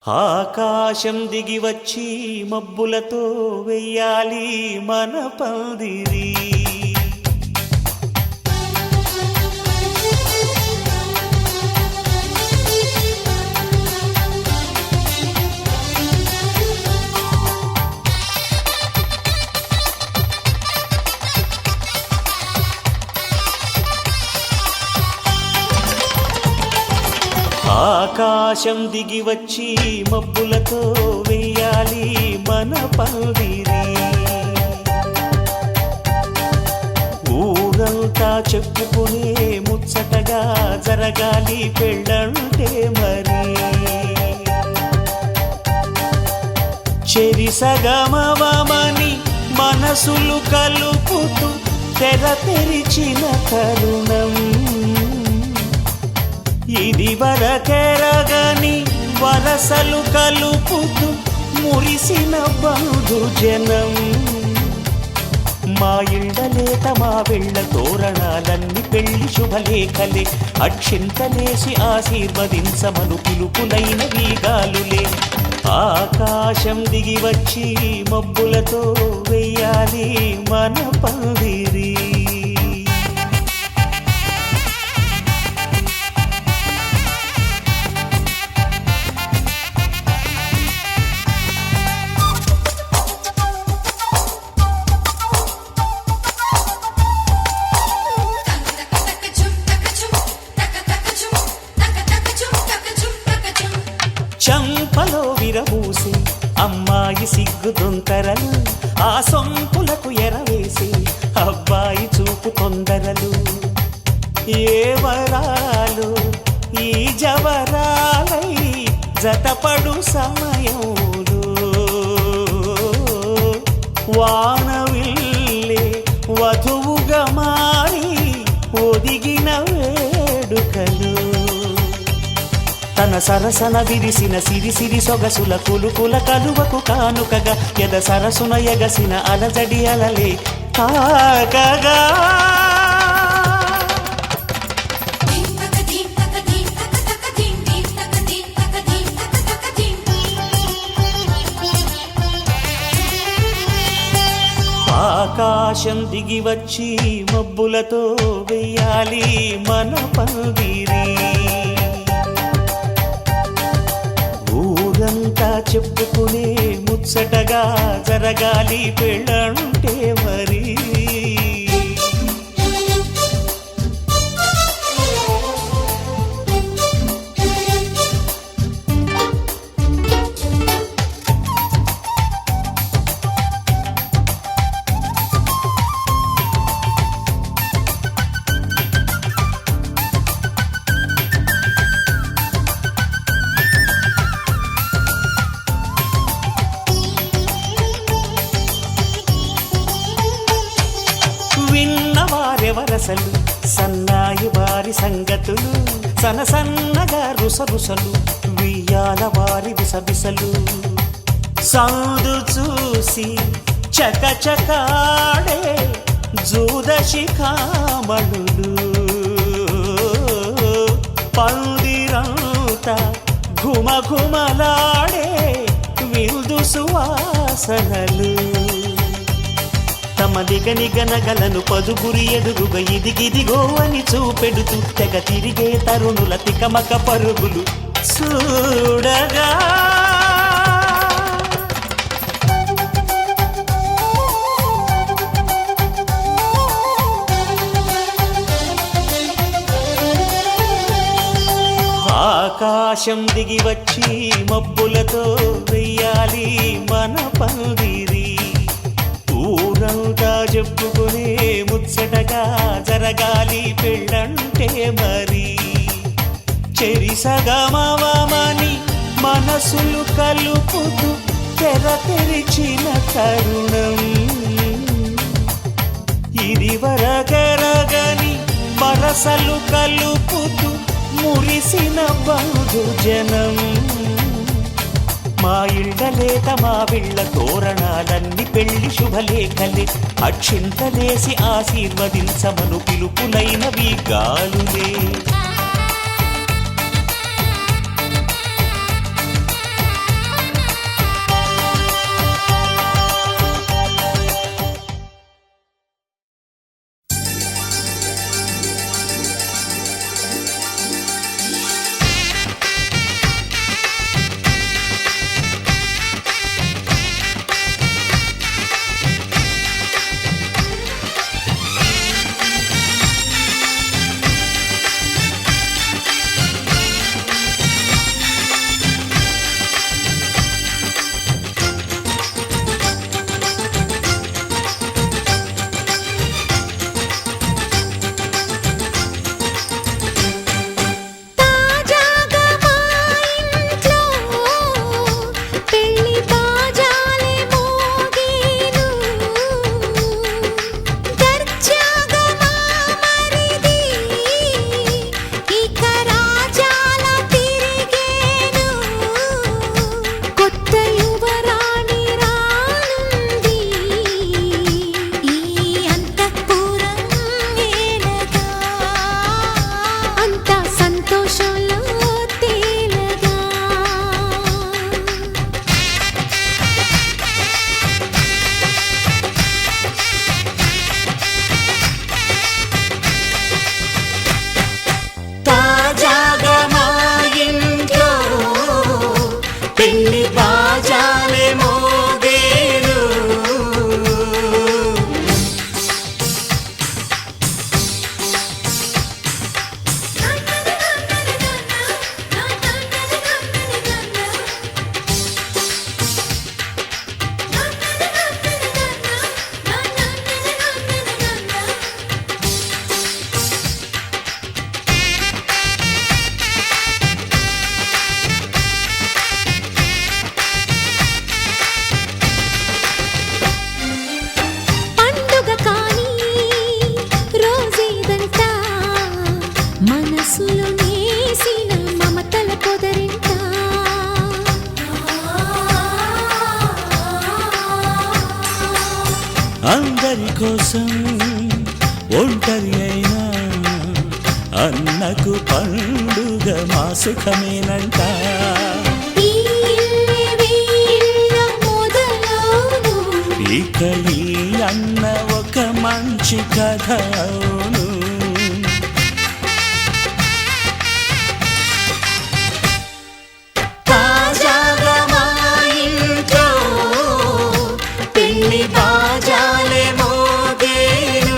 ఆకాశం దిగి వచ్చి మబ్బులతో వెయ్యాలి మన పందిరి. ఆకాశం దిగి వచ్చి మబ్బులతో వెయ్యాలి మన పందిరి. ఊరంతా చెప్పుకునే ముచ్చటగా జరగాలి పెళ్ళంటే మరి. చెరిసగమవమని మనసులు కలుపుతూ తెర తెరిచిన తరుణం. ఇది వరకెరగని వరసలు కలుపుతూ మురిసిన బంధుజనం. మా ఇళ్ళలేత మా వెళ్ళ తోరణాలన్నీ పెళ్లి శుభలేఖలే. అక్షింతలేసి ఆశీర్వదించమను పిలుపులైన వీగాలులే. ఆకాశం దిగి వచ్చి మబ్బులతో వెయ్యాలి మన పందిరి. చంపలో విరబూసి అమ్మాయి సిగ్గు దొంతరలు. ఆ సొంపులకు ఎరవేసి అబ్బాయి చూపు తొందరలు. ఏ వరాలు ఈ జవరాలై జతపడు సమయంలో. వానవిల్లే వధువుగా మారి ఒదిగిన వేడుకలు. తన సరసన విరిసిన సిరిసిరి సొగసుల కులుకుల కలువకు కానుకగా ఎద సరసున ఎగసిన అలజడి అలలే తాకగా. ఆకాశం దిగి వచ్చి మబ్బులతో వెయ్యాలి మన పందిరి. ఊరంతా చెప్పుకునే ముచ్చటగా జరగాలి పెళ్ళంటే మరి. విన్నవారెవరసలు సన్నాయి వారి సంగతులు. సనసన్నగా రుసరుసలు వియ్యాల వారి విసవిసలు. సౌదు చూసి చకచకాడే జూదశిఖామణులు. పందిరంతా ఘుమఘుమలాడే విందు సువాసనలు. తమ నిగనిగనగలను పదుగురి ఎదురుగా ఇదిగిదిగో అని చూపెడుతూ తెగ తిరిగే తరుణుల తికమక పరుగులు చూడగా. ఆకాశం దిగి వచ్చి మబ్బులతో వెయ్యాలి మన పందిరి. ఊరంతా చెప్పుకునే ముచ్చటగా జరగాలి పెళ్ళంటే మరి. చెరిసగమవమని మనసులు కలుపుతూ తెర తెరిచిన తరుణం. ఇది వరకెరగని వరసలు కలుపుతూ మురిసిన బంధుజనం. మా ఇళ్ళలేత మా వీళ్ళ తోరణాలన్నీ పెళ్లి శుభలేఖలే. అక్షింతలేసి ఆశీర్వదించమను పిలుపులైన వీగాలులే. కోసం ఒంటరి అయినా అన్నకు పండుగ మా సుఖమేనంట. ఇక ఈ అన్న ఒక మంచి కథ అవును. తాజాగా మా ఇంట్లో పెళ్లి బాజాలే మోగేను.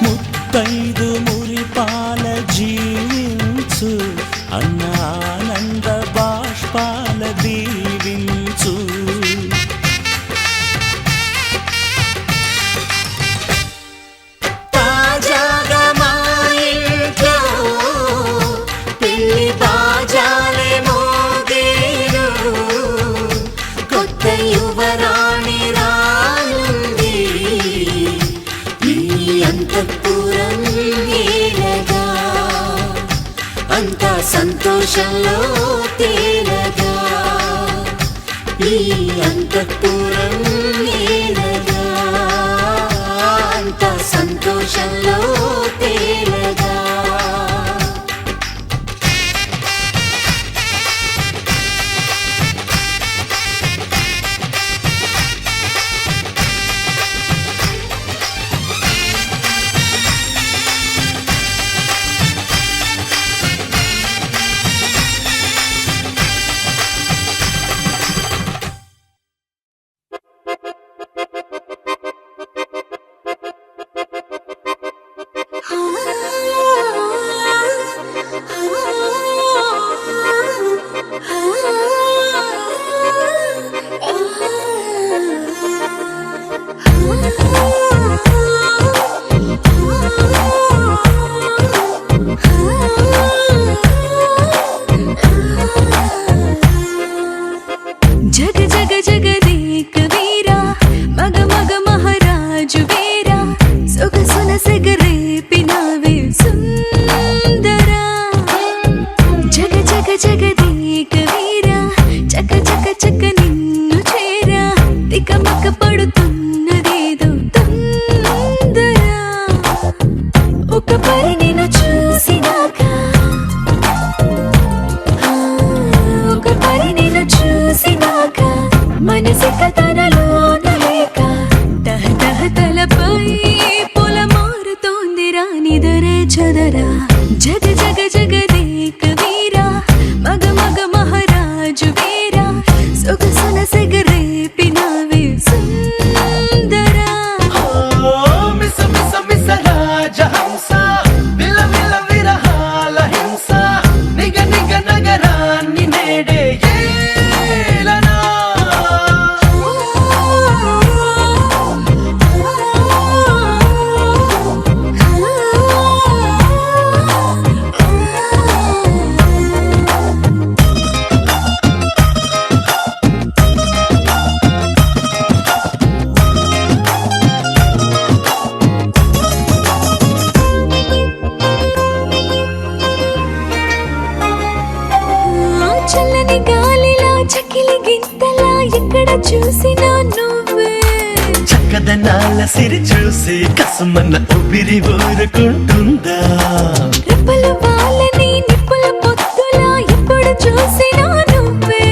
ముత్తైదు మురిపాల జీవించు అన్న ఆనంద బాష్పాల దీవించు. తాజాగా మా ఇంట్లో పెళ్లి బాజాలే మోగేను. కొత్త యువరాణి రానుంది ఈ అంతఃపురం ఏలగా. అంతా సంతోషంలో తేలగా ఈ అంతఃపురం ఏలగా. అంతా సంతోషంలో తేలగా. జగ జగ జగదేక వీరా మగ మగ మహారాజు వీరా సొగసున సెగరేపినావే సుందరా. జగ జగ జగదేక వీరా చక చక చక నిన్ను చేరా తికమక పడుతున్నదేదో తొందరా. ఒక పరి నిన్ను చూసినాక ఒక పరి నిన్ను చూసినాక మనసిక తనలోన లేక తహ తహ తలపై పొల మారుతోందిరా నిదరే చదరా. జగ జగ జగదేక వీరా మగ మగ మహారాజు వీరా సొగసున సెగరేపినావే సుందరా. మిస మిస మిస రాజహంస విల విల విరహాల హింస నిగ నిగ నగరాన్ని నేడే ఏలనా. చల్లని గాలిలా చకిలి గింతలా ఎక్కడ చూసినా నువ్వే. చక్కదనాల సిరి చూసి కసుమన్న ఊపిరి ఊరుకుంటుందా. రెప్పల వాళ్ళని నిప్పుల పొత్తులా ఎప్పుడు చూసినా నువ్వే.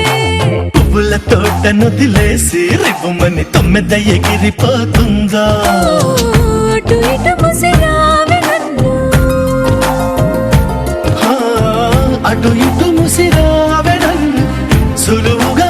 పువ్వుల తోట నుదిలేసి రివ్వుమని తొమ్మెద ఎగిరిపోతుందా. అటు ఇటు ముసిరావే నన్ను అటు ఇటు ముసిరావెనన్ సులువుగా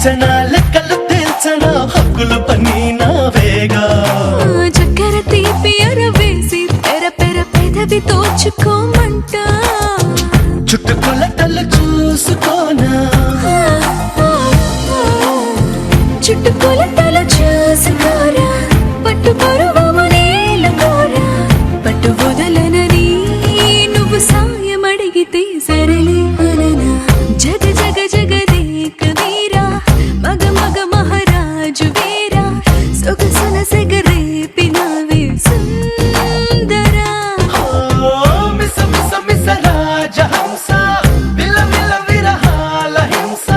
తీర్చనా లెక్కలు తేల్చనా హక్కులు పని నావేగా చక్కెర తీపి అరవేసి పెర పెర పెదవి తోచుకోమంట చుట్టుకొలతలు చూసుకోనా చుట్టుకొలతలు చూసుకోరా పట్టు పరువము నేలకోరా పట్టు వదలనని నువ్వు సాయం అడిగితే సరళి అననా జగ జగ జగదేక వీరా మగ మగ మహారాజు వీరా సొగసున సెగరేపినవే సుందరా మిస మిస మిస రాజహంస విల విల విరహాల హింస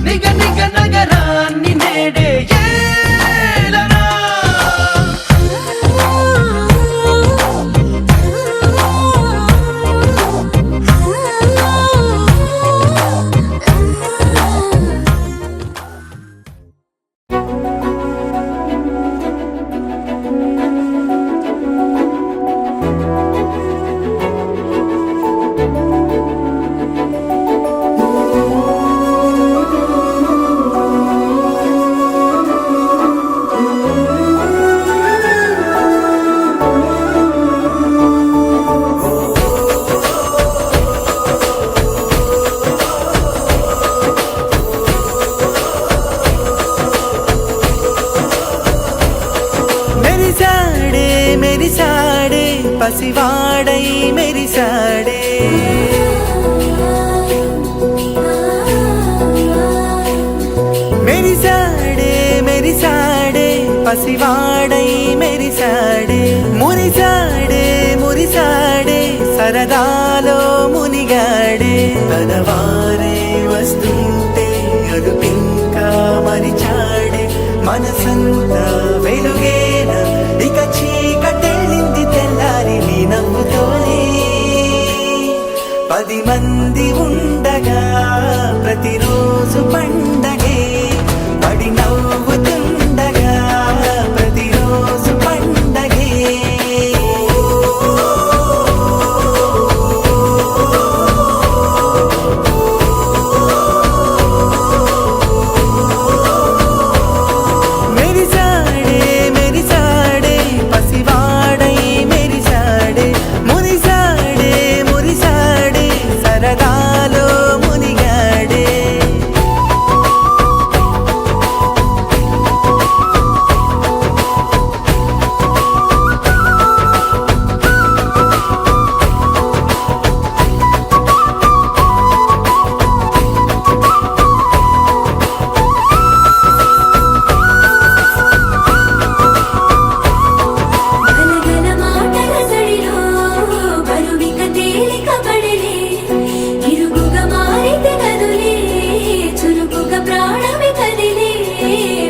నిగ నిగ నగరాన్ని నేడే ఏలనా మెరిసాడే మెరిసాడే పసివాడై మెరిసాడే మెరిసాడే మెరిసాడే పసివాడై మెరిసాడే మురిసాడే మురిసాడే సరదాలో మునిగాడే తనవారే వస్తుంటే అదుపింకా మరిచాడే మనసంతా వెలుగేనా ఇక చీకటెళ్ళింది తెల్లారి నీ నవ్వుతోనే 10 మంది ఉండగా ప్రతిరోజు పండగే పడి నవ్వుతుండగా ప్రతిరోజు పండగే మెరిసాడే మెరిసాడే పసివాడై మెరిసాడే మురిసాడే మురిసాడే సరదాలో మునిగాడే గలగల మాటల సడిలో బరువిక తేలిక పడలే ఇరుగుగా మారితే కదులే చురుకుగా ప్రాణమి కదిలే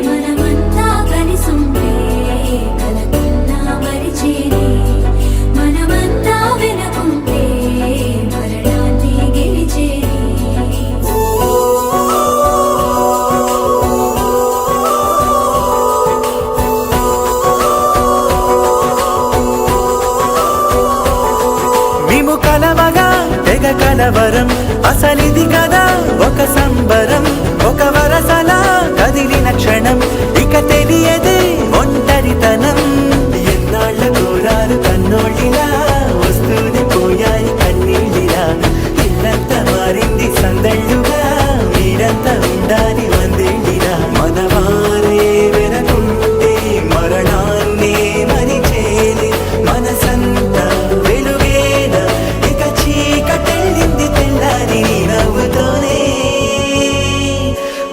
మనమంతా కలిసుంటే కలకున్నా మరిచేరే మనమంతా వెనకుంటే మరణాన్ని గెలిచేరే మేము కలవగా తెగ కలవరం అసలిది కదా ఒక సంబరం ఒక వరసలా కదిలిన క్షణం ఇక తెలియదే ఒంటరితనం ఎన్నాళ్ళ కోరారు కన్నోళ్ళిలా వస్తూనే పోయాయి కన్నీళ్ళిలా ఇల్లంతా మారింది సందళ్ళుగా మీరంతా ఉండాలి వందేళ్ళిలా మనవారే వెనకుంటే మరణాన్నే మరిచేలి మనసంతా వెలుగేనా ఇక చీకటెళ్ళింది తెల్లారి నీ నవ్వుతోనే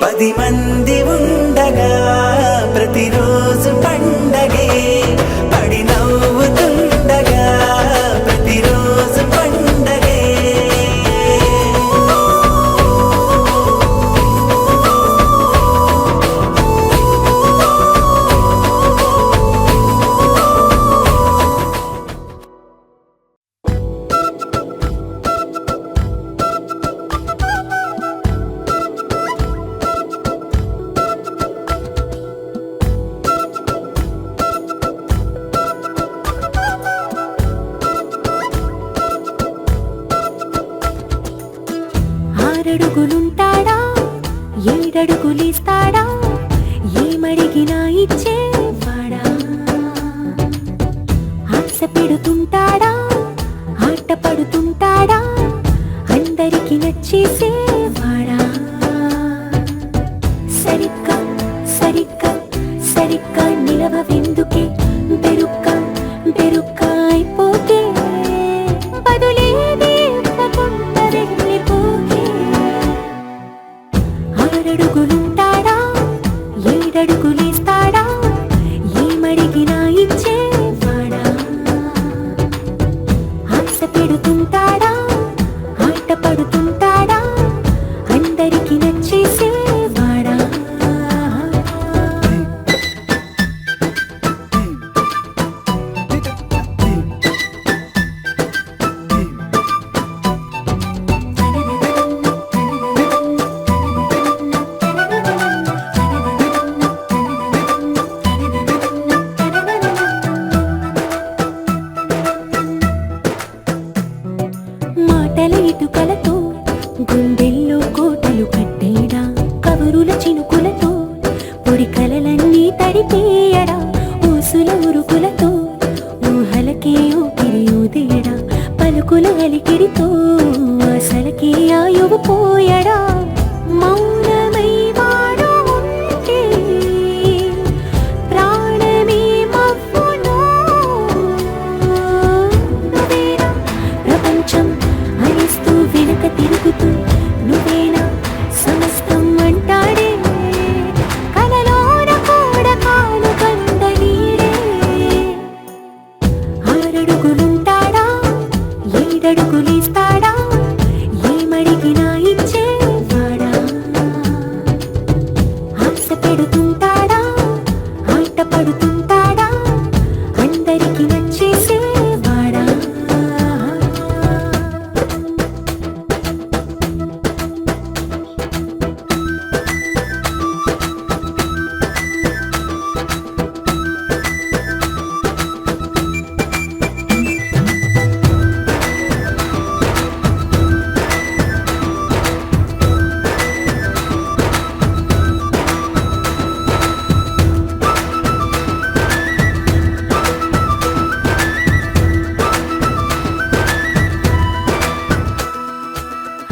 10 మంది ఉండగా ప్రతిరోజు పండగే పడి నవ్వుతుండగా ప్రతిరోజు పండగే ఏడడుగులిస్తాడా ఏమడిగినా ఇచ్చేవాడా ఆశ పెడుతుంటాడా ఆట పడుతుంటాడా అందరికి నచ్చేసేవాడా సరిగ్గా సరిగ్గా సరిగ్గా నిలవెందుకే బెరుక్క బెరుక్క అయిపోతే బదులేది ఇవ్వకుండా వెళ్ళిపోతే ఆరడుగులుంటాడా ఏడడుగులేస్తాడా ఏమడిగినా ఇచ్చేవాడా ఆశ పెడుతుంటాడా ఆట పడుతుంటాడా అందరికి నచ్చేసేవాడా మాటల ఇటుకలతో గుండెల్లో కోటలు కట్టేడా కబురుల చినుకులతో పొడి కలలన్నీ తడిపేయడా ఊసుల ఉరుకులతో ఊహలకే ఊపిరి ఊదేయడా పలుకుల అలికిడితో ఆశలకే ఆయువు పోయడా మౌనమై వాడు ఉంటే ప్రాణమే మవ్వును నువ్వేనా ప్రపంచం అరిస్తూ వెనుక తిరుగుతూ నువ్వేనా సమస్తం అంటాడే కలలోన కూడా కాలు కంద నీడే ఆరడుగులుంటాడా ఏడడుగులేస్తాడా ఏమడిగినా ఇచ్చేవాడా ఆశ పెడుతుంటాడా ఆట పడుతుంటాడా అందరికి నచ్చేసేవాడా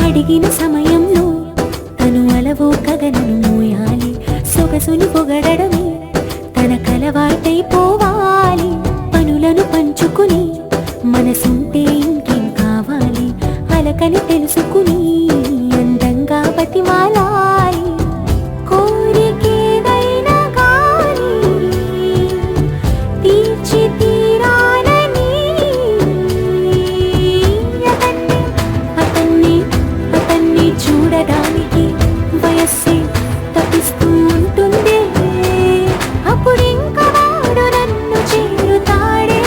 అడిగిన సమయంలో తను అలవో గగనను మోయాలి సొగసుని పొగడమే తన కలవాటైపోవాలి పనులను పంచుకుని మనసుంటే ఇంకేం కావాలి అలకని తెలుసుకుని అందంగా బతిమాలాలి కోరికేదైనా గాని తీర్చి తీరాలని అతన్ని అతన్ని చూడడానికి వయస్సే తప్పిస్తూ ఉంటుంది అప్పుడింక వాడు నన్ను చేరుతాడే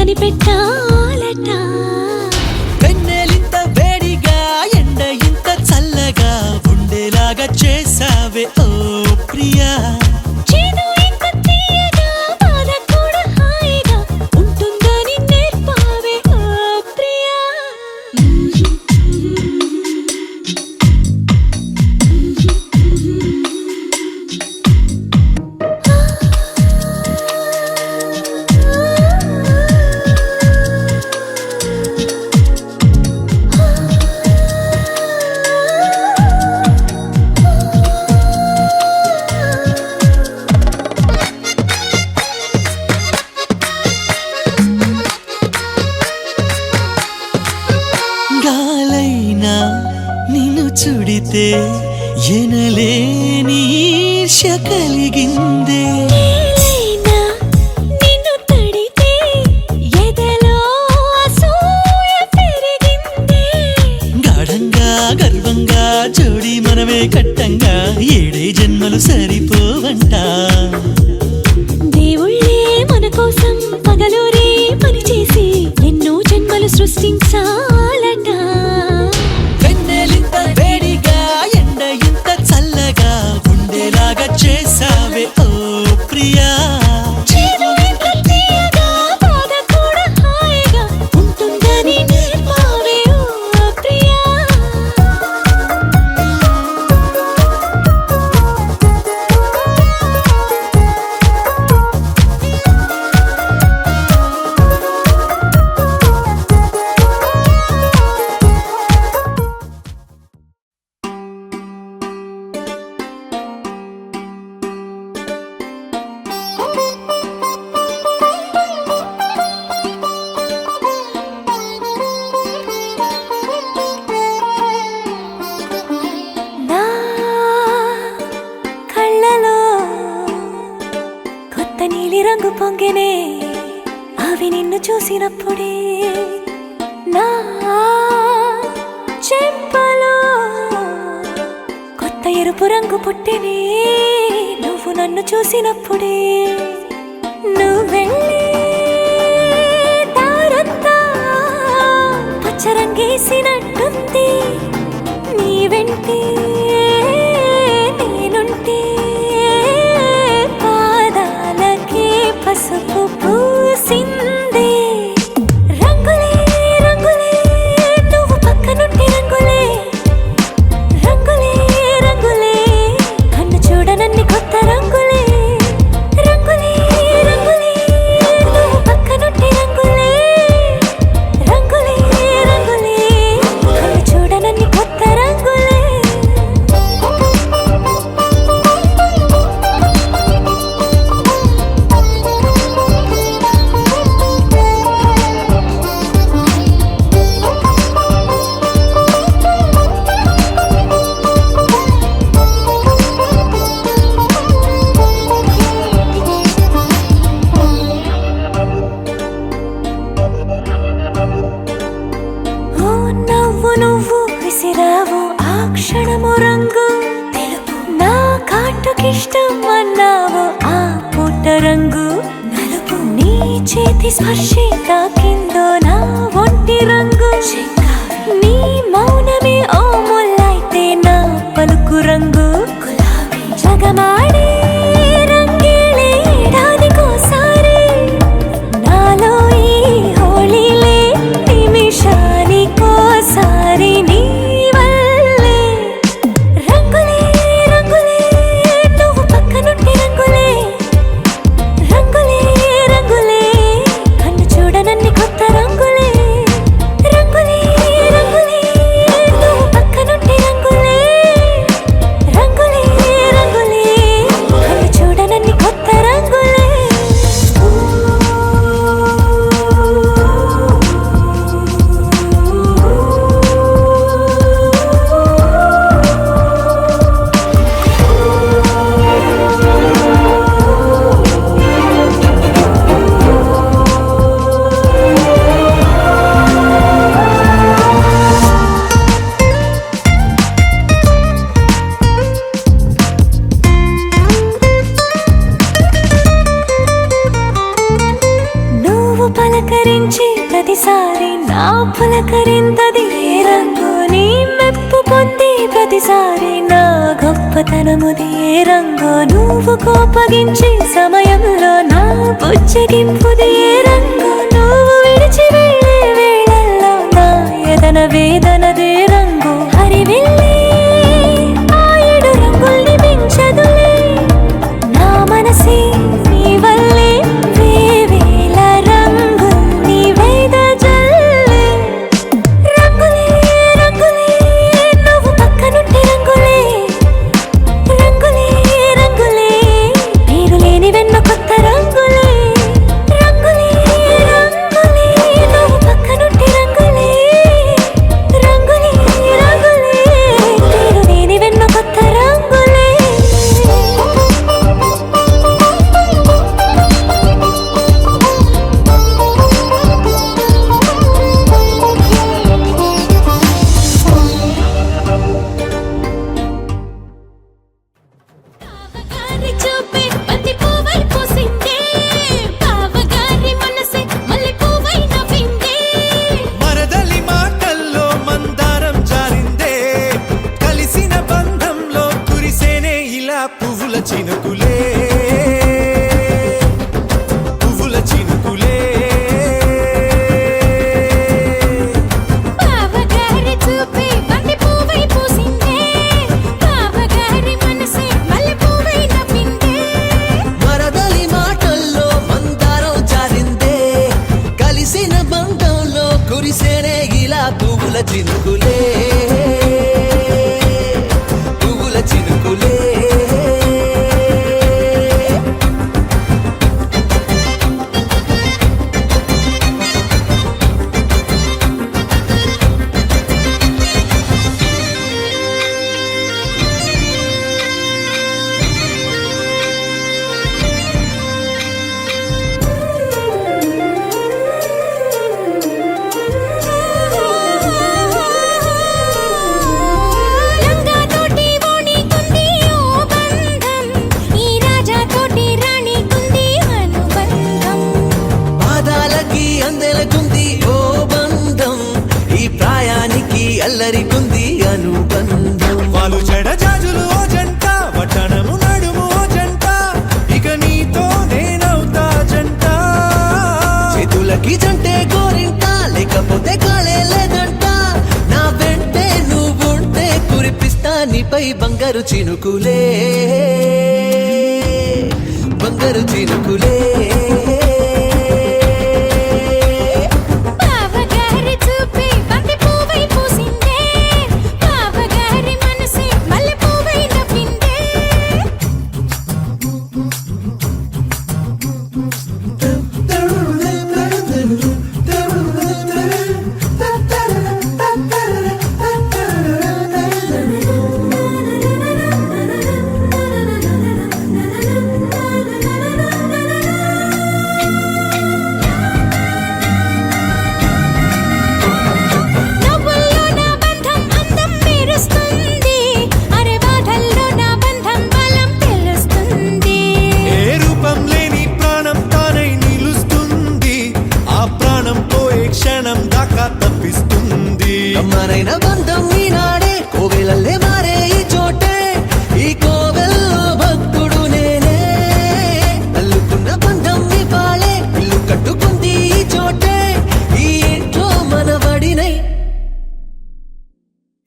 కనిపెట్టాలట. వెన్నెలింత వేడిగా ఎండ ఇంత చల్లగా ఉండేలాగా చేసావే ఓ ప్రియా. చేదు ఇంత తీయగా బాధ కూడా హాయిగా ఉంటుందని నేర్పావే ఓ ప్రియా. గాలైనా నిన్ను చుడితే ఎనలేని ఈర్ష్య కలిగిందే. నేలైనా నిన్ను తడితే ఎదలో అసూయ పెరిగిందే. గాఢంగా గర్వంగా జోడి మనమే కట్టంగా ఏడే జన్మలు సరిపోవంట. దేవుళ్ళే మన కోసం పగలూరే పనిచేసి ఎన్నో జన్మలు సృష్టించాలట. వెన్నెలింత వేడిగా ఎండ ఇంత చల్లగా ఉండేలాగా చేసావే ఓ ప్రియా. చేదు ఇంత తీయగా బాధ కూడా హాయిగా ఉంటుందని నేర్పావే ఓ ప్రియా. నా కళ్ళలో కొత్త నీలి రంగు పొంగెనే అవి నిన్ను చూసినప్పుడే. నా చెంపలో కొత్త ఎరుపు రంగు పుట్టెనే నువ్వు నన్ను చూసినప్పుడే. నువ్వెళ్ళే దారంతా పచ్చరంగేసినట్టుంది. నీ వెంటే నేనుంటే పాదాలకే పసుపు పూసిందే. రంగులే రంగులే నువ్వు పక్కనుంటే రంగులే. రంగులే రంగులే కన్ను చూడనన్ని కొత్త రంగులే. రంగులే రంగులే నువ్వు పక్కనుంటే రంగులే. రంగులే రంగులే కన్ను చూడనన్ని కొత్త రంగులే. ఓ నవ్వు నువ్వు విసిరావు ఆ క్షణము రంగు తెలుపు. నా కాటుకిష్టం అన్నావు ఆ పూట రంగు నలుపు. నీ చేతి స్పర్శే తాకిందో నా ఒంటి రంగు. నీ మౌనమే ఓ ముల్లైతే నా పలుకు రంగు గులాబీ. జగమాడే రంగేళే ఏడాదికోసారి నాలో ఈ హోళీలే నిమిషానికోసారి నీ వల్లే. రంగులే రంగులే నువ్వు పక్కనుంటే రంగులే. రంగులే రంగులే కన్ను చూడనన్ని కొత్త రంగులే. రంగులే పలకరించి ప్రతిసారి నా పులకరింతది ఏ రంగు నీ మెప్పు పొంది ప్రతిసారి నా గొప్పతనముది ఏ రంగు నువ్వు కోపగించి సమయంలో నా బుజ్జగింపుది ఏ రంగు నువ్వు విడిచి వెళ్ళే వేళల్లో నా ఎదన వేదనదే రంగు హరివిల్లే ఆ ఏడు రంగుల్ని పెంచదులే నా మనసే నీ వల్లే వేవేల రంగుల్ని వెదజల్లే రంగులే రంగులే నువ్వు పక్కనుంటే రంగులే రంగులే రంగులే పేరు లేని వెన్న కొత్త రంగులే రంగులే రంగులే నువ్వు పక్కనుంటే రంగులే రంగులే రంగులే పేరు లేని వెన్న కొత్త రంగులే పావగారి చూపే బంతి పువ్వై పూసిందే పావగారి మనసే మల్లె పువ్వై నవ్విందే మరదలి మాటల్లో మందారం జారిందే కలిసిన బంధంలో కురిసేనే ఇలా పువ్వుల చినుకులే పువ్వుల చినుకులే పావగారి చూపే బంతి పువ్వై పూసిందే పావగారి మనసే మల్లె పువ్వై నవ్విందే మరదలి మాటల్లో మందారం జారిందే కలిసిన బంధంలో కురిసేనే ఇలా పువ్వుల చినుకులే పువ్వుల చినుకులే లంగా తోటి ఓణి కుంది ఓ బంధం ఈ రాజా తోటి రాణి కుంది అనుబంధం పాదాలకి అందెలకుంది ఓ బంధం ఈ ప్రాయానికి అల్లరికుంది అనుబంధం వాళ్ళు చెడజాజులు ఓ జంట వట్టణము నడుము ఓ జంట ఇక నీతో నేనవుతా జంట చేతులకి జంటే గోరింట లేకపోతే కాలే లేదంట నా వెంటే నువ్వుంటే కురిపిస్తా నీపై బంగారు చినుకులే బంగారు చినుకులే పావగారి చూపే బంతి పువ్వై పూసిందే పావగారి మనసే మల్లె పువ్వై నవ్విందే నవ్వుల్లో నా బంధం అందం మెరుస్తుంది అరే బాధల్లో నా బంధం బలం తెలుస్తుంది ఏ రూపం లేని ప్రాణం తానై నిలుస్తుంది ఆ ప్రాణం పోయే క్షణం దాకా తప్పిస్తుంది అమ్మనైన బంధం ఈనాడే కోవెలల్లే మారే ఈ చోటే ఈ కోవెల్లో భక్తుడు నేనే అల్లుకున్న బంధం ఈ పాలే ఇల్లు కట్టుకుంది ఈ చోటే ఈ ఇంట్లో మనవాడినై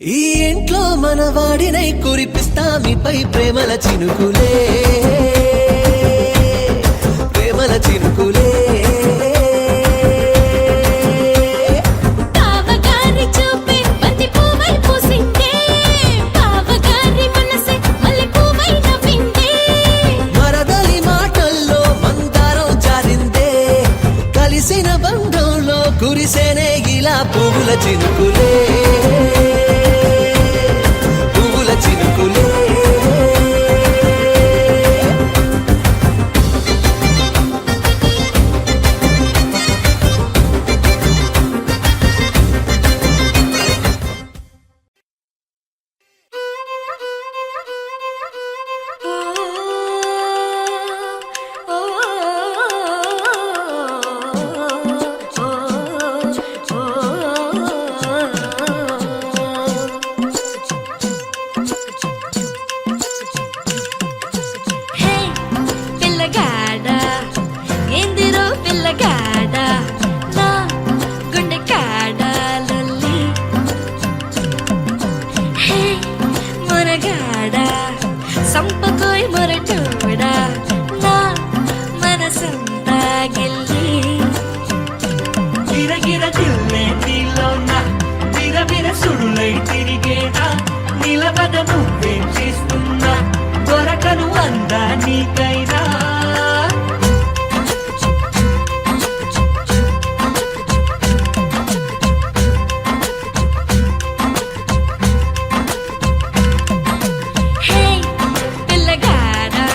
ఈ ఇంట్లో మనవాడినై కురిపిస్తా మీపై ప్రేమల చినుకులే ప్రేమల చినుకులే పావగారి చూపే బంతి పువ్వై పూసిందే పావగారి మనసే మల్లె పువ్వై నవ్విందే మరదలి మాటల్లో మందారం జారిందే కలిసిన బంధంలో కురిసేనే ఇలా పువ్వుల చినుకులే పువ్వుల చినుకులే బయట నువ్వేం చేస్తున్నా దొరకను అందా నీకైనా హే పిల్లగాడా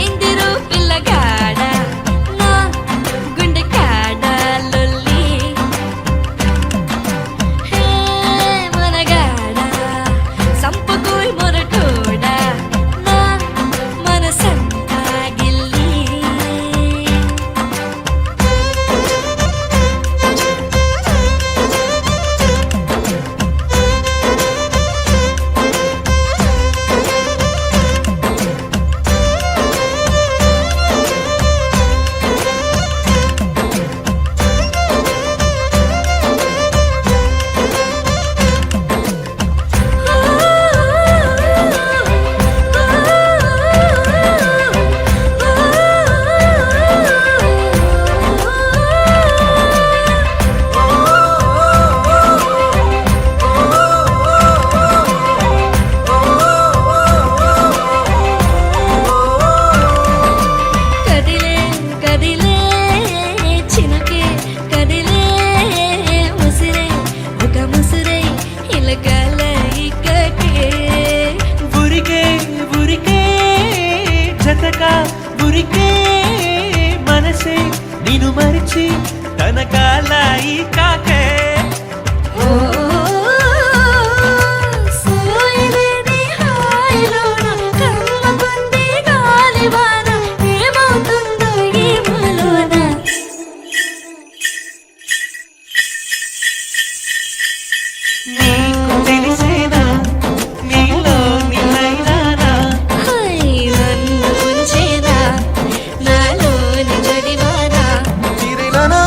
ఎందిరో పిల్లగాడా నా గుండె కాడా లొల్లి హే మనగాడా సంపకోయ్ మొరటోడా నా మనసంతా గిల్లి కదిలే కదిలే చినకే కదిలే ముసిరే ఒక ముసిరే ఇలకల ఇక్కకే ఉరికే ఉరికే జతగా ఉరికే మనసే నిన్ను మరిచి తన కాలాయి కాకే ఓ సోయలేని హాయిలోన కమ్మకుంది గాలివాన ఏమవుతుందో ఏమోలోన నీకు తెలిసేనా నీలో నిలైనానా హై నన్ను ఉంచేనా నాలోని జడివానా చిరిలనా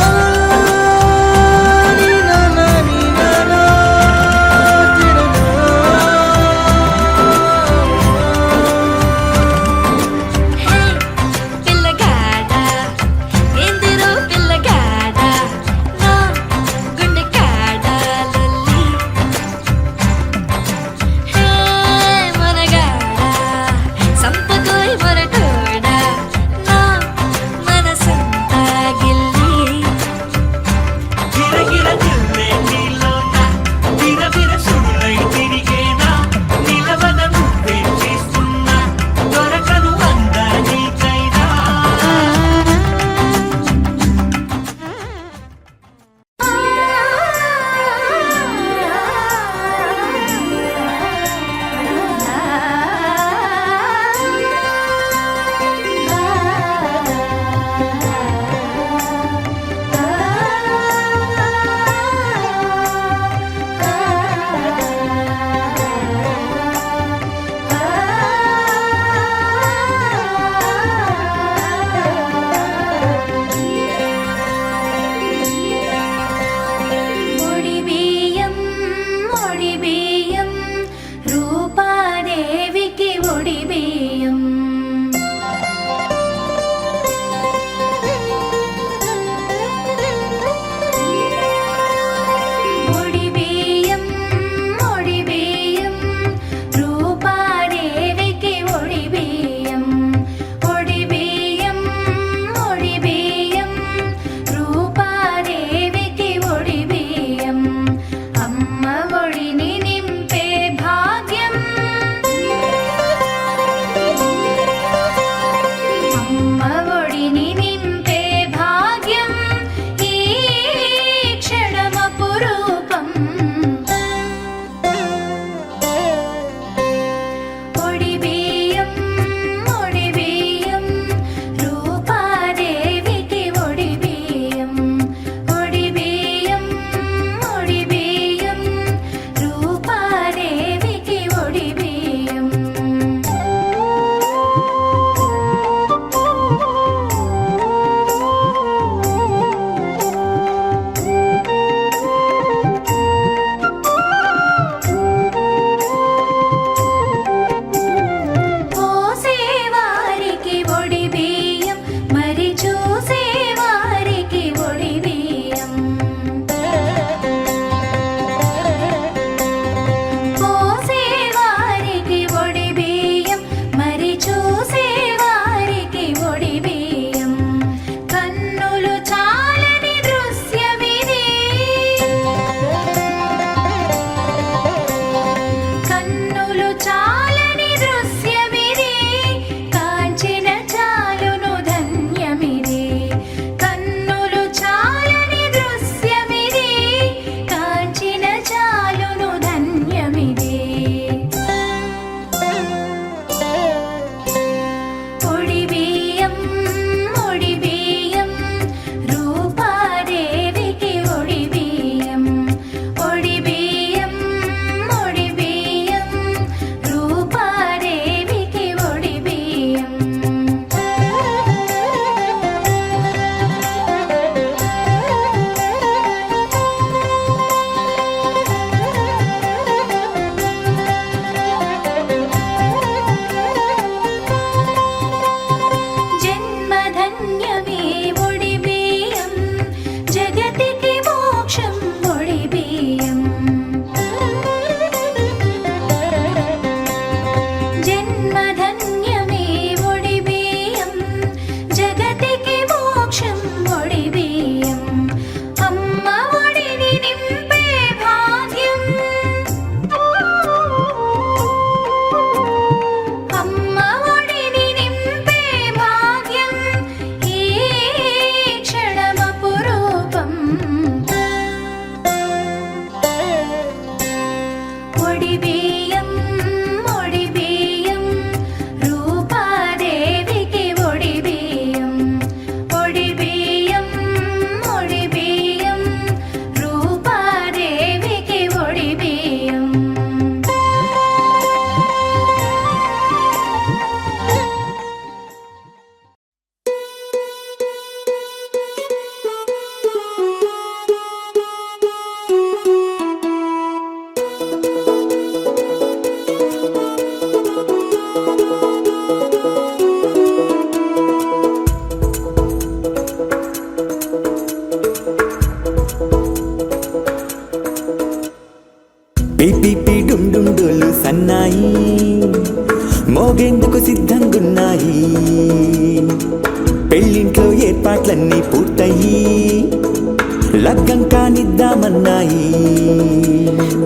లగ్గం కానిద్దామన్నాయి.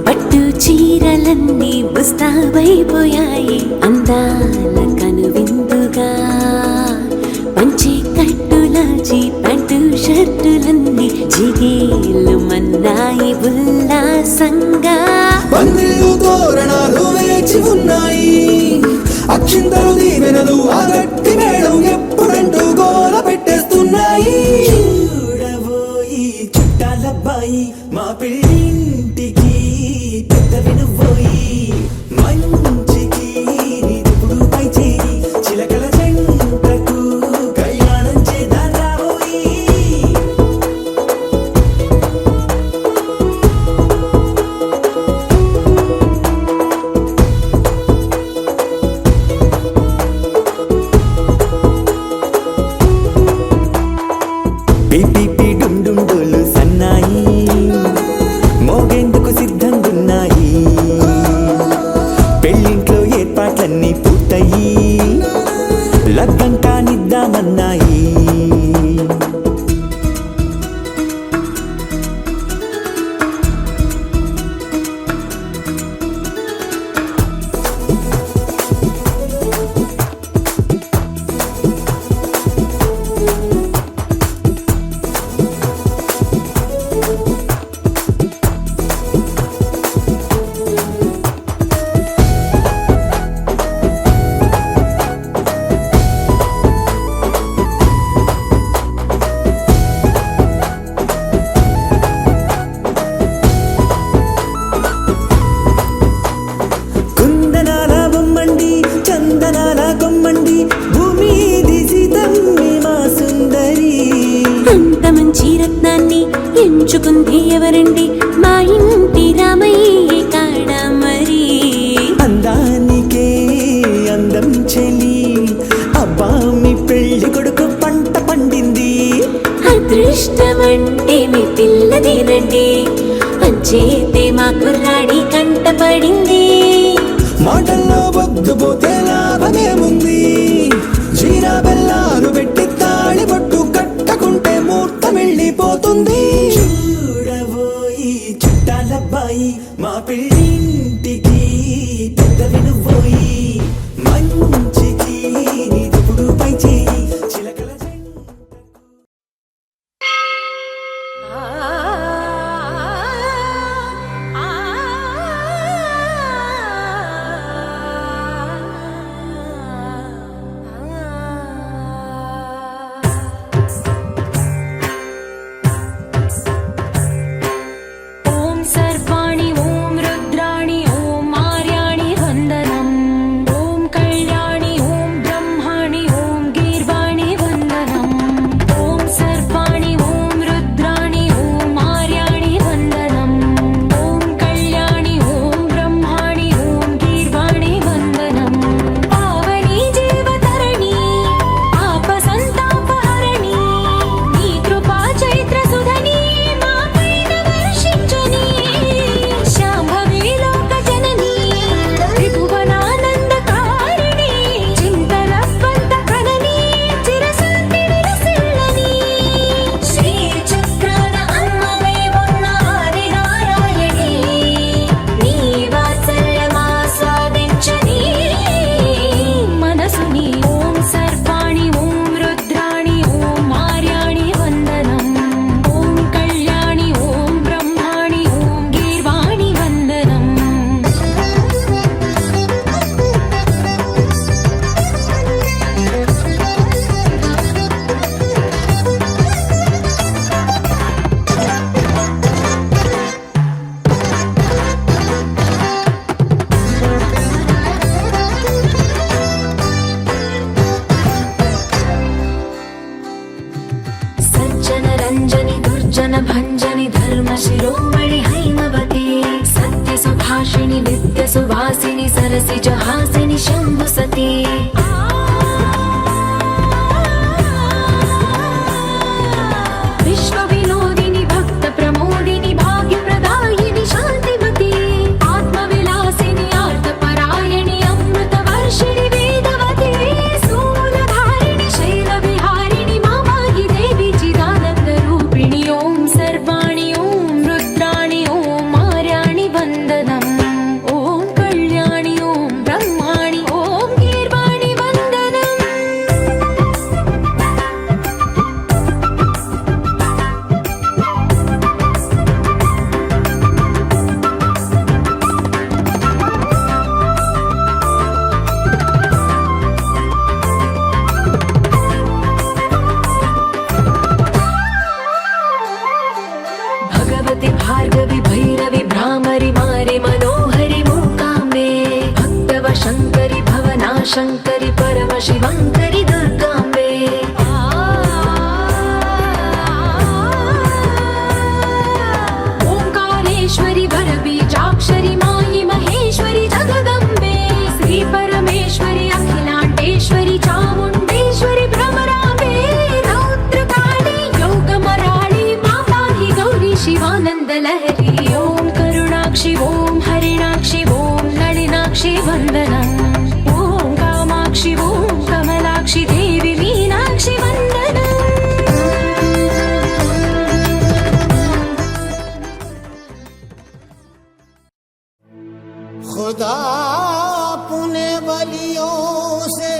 పట్టు చీరలన్నీ ముస్తాబైపోయాయి అందాల కనువిందుగా పంచి కట్టులాచి ప్యాంటు షర్టులన్నీ జిగేలు మన్నాయి ఉల్లాసంగా. పందిళ్ళు తోరణాలు వేచి ఉన్నాయి, అక్షింతలు దీవెనలు ఆ గట్టి మేడం ఎప్పుడంటూ గోల పెట్టేస్తున్నాయి. చూడబోయి చుట్టాలబ్బాయి మా పెళ్ళింటికి పెద్దవి నువ్వోయి, మంచికి నీదిప్పుడు పై చేయి చిలకల జంటకు కళ్యాణం చేద్దాం రాబోయి. పిపి డుండుండోలు సన్నాయి మోగేందుకు సిద్ధంగున్నాయి. పెళ్ళింట్లో ఏర్పాట్లన్నీ పూర్తయి లగ్గం కానిద్దామన్నాయి. కుందనాల బొమ్మండి చందనాల కొమ్మండి భూమి దిశితమ్మి మా సుందరి. అంత మంచి రత్నాన్ని ఎంచుకుంది ఎవరండి మా ఇంటి రామయ్య కాడ మరి. అందానికే అందం చెలి అబ్బా మీ పెళ్లి కొడుకు పంట పండింది. అదృష్టమంటే మీ పిల్లదేనండి అంచేతే మా కుర్రాడి కంట పడింది. మాటల్లో బొద్దుపోతే లాభమేముంది, జీరా బెల్లాలు పెట్టి తాళి పట్టు కట్టకుంటే ముహూర్తం వెళ్ళిపోతుంది. చూడబోయి చుట్టాలబ్బాయి మా పెళ్ళింటికి పెద్దవి నువ్వోయి, మంచికి నీదిప్పుడు పై చేయి చిలకల ఓం సర్వాణి ఓం రుద్రాణి ఓం మార్యాణి వందనం ఓం కళ్యాణి ఓం బ్రహ్మాణి ఓం గీర్వాణి వందనం ఓం సర్వాణి ఓం రుద్రాణి ఓం మార్యాణి వందనం ఓం కళ్యాణి ఓం బ్రహ్మాణి ఓం గీర్వాణి వందనం పావని జీవతరణి పాప సంతాపహరణి నీ కృపా చైత్ర సుధని మా పైన వర్షించని శాంభవి లోక జనని త్రిభువనానందకారిణి చింతలస్వంత కనని చిరశాంతి విలసిల్లని శ్రీ చక్రాన అమ్మవై ఉన్న ఆదినారాయణి నీ వాత్సల్యమాస్వాదించని మనసుని ఓం సర్వాణి ఓం రుద్రాణి ఓం మార్యాణి వందనం ఓం కళ్యాణి ఓం బ్రహ్మాణి ఓం గీర్వాణి వందనం సజ్జన రంజని దుర్జన భంజని ధర్మ శిరోమణి హైమవతి సత్య సుభాషిణి నిత్య సువాసిని సరసి జహాసిని శంభు సతీ విశ్వ వినోదిని భక్త ప్రమోదిని భాగ్య ప్రదాయిని శాంతిమతి ఆత్మ విలాసిని ఆర్త పరాయణి అమృత వర్షిణి వేదవతి శూలధారిణి శైల విహారిణి మామాయి దేవి చిదానంద రూపిణి ఓం సర్వాణి भगवति भार्गवि भैरवि भ्रामरि मारि मनोहरि मूकाम्बे भक्तव शङ्करि भवना शङ्करि परम शिवङ्करि दुर्गाम्बे ओङ्कारेश्वरि वरबीजाक्षरि मायि महेश्वरि जगदम्बे श्री परमेश्वरि अखिलाण्डेश्वरि चामुण्डेश्वरि भ्रमराम्बे रौद्रकाली योगमराळि मा पाहि गौरी शिवानन्दलहरी ॐ करुणाक्षि ॐ हरिणाक्षि ॐ नളിनाक्षि वन्दनम् ॐ कामाक्षि ॐ कमलाक्षि देवि मीनाक्षि वन्दनम् खुदा अपने वलियों से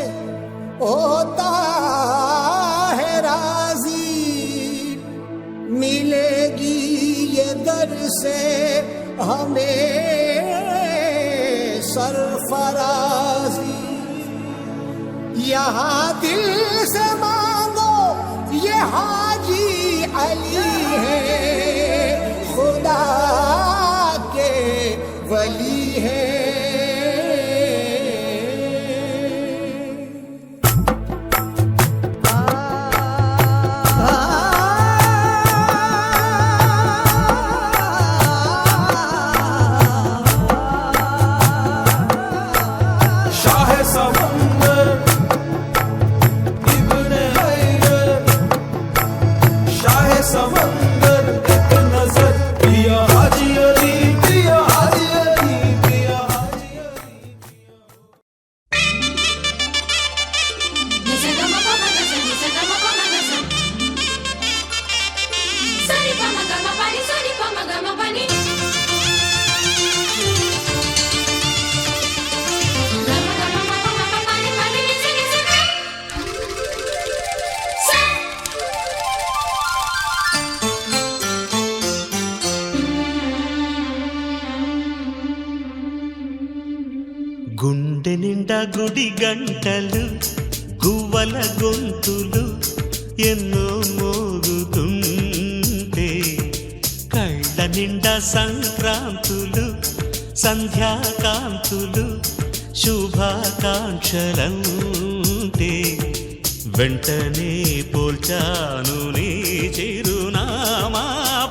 होता है राजी मिलेगी ये दर से हमें सरफराजी यहाँ दिल से मांगो ये हाजी अली है खुदा के वली है शाह समंदर इब्ने हैदर शाह समंदर एक नजर पिया हाजी अली पिया हाजी अली पिया हाजी अली గుండె నిండా గుడి గంటలు గువ్వల గొంతులు ఎన్నో మోగుతుంటే కళ్ళ నిండా సంక్రాంతులు సంధ్యాకాంతులు శుభాకాంక్షలంటే వెంటనే పోల్చాను నీ చిరునామా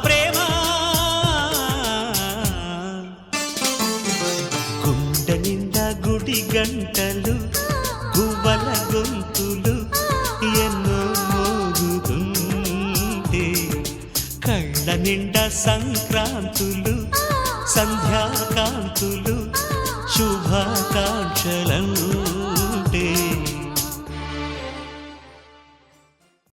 ప్రేమ గుండె నిండా గుడి గంటలు గువ్వల గొంతులు ఎన్నో మోగుతుంటే కళ్ళ నిండా సంక్రాంతులు సంధ్యాకాంతులు శుభాకాంక్షలను